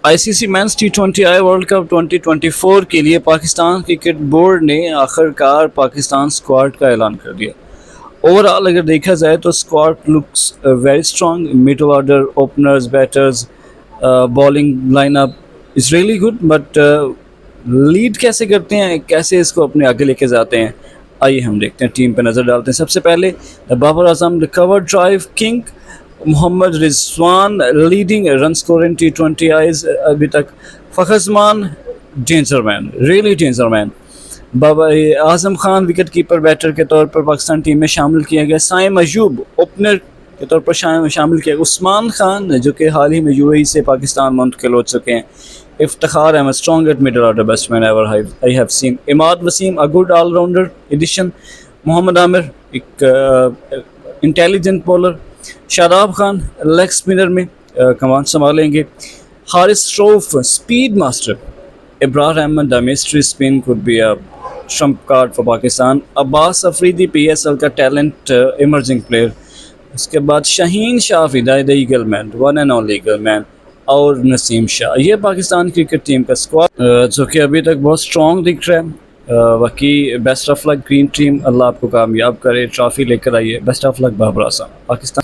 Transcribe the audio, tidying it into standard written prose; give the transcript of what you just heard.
آئی سی سی means T20I world cup 2024 کے لیے Pakistan cricket board نے آخر کار پاکستان اسکواڈ کا اعلان کر دیا۔ اوور آل اگر دیکھا جائے تو squad looks very strong, middle order, openers, batters, bowling line up is really good, but lead کیسے کرتے ہیں، کیسے اس کو اپنے آگے لے کے جاتے ہیں، آئیے ہم دیکھتے ہیں، ٹیم پہ نظر ڈالتے ہیں۔ سب سے پہلے Babar Azam recover drive king, محمد رضوان لیڈنگ رن اسکور ان T20Is ابھی تک، فخرزمان ڈینجر مین، ریئلی ڈینجر مین، بابا Azam Khan wicket keeper batter کے طور پر پاکستان ٹیم میں شامل کیا گیا، سائم ایوب اوپنر کے طور پر شامل کیا گیا، عثمان خان جو کہ حال ہی میں UAE سے پاکستان منتقل ہو چکے ہیں، Iftikhar Ahmed strongest middle order batsman ever I have seen, Imad Wasim a good all rounder addition, Mohammad Amir ایک intelligent bowler, Shadab Khan leg spinner میں کمان سنبھالیں گے، Haris Rauf speed master, Abrar Ahmed the mystery spin could be a trump card for Pakistan, Abbas Afridi PSL کا ٹیلنٹ ایمرجنگ پلیئر، اس کے بعد شاہین شافی the eagle man, one and only eagle man, اور نسیم شاہ۔ یہ پاکستان کرکٹ ٹیم کا اسکواڈ جو کہ ابھی تک بہت اسٹرانگ دکھ رہا ہے۔ باقی best of luck green team, اللہ آپ کو کامیاب کرے، ٹرافی لے کر آئیے، best of luck Babar Azam, Pakistan.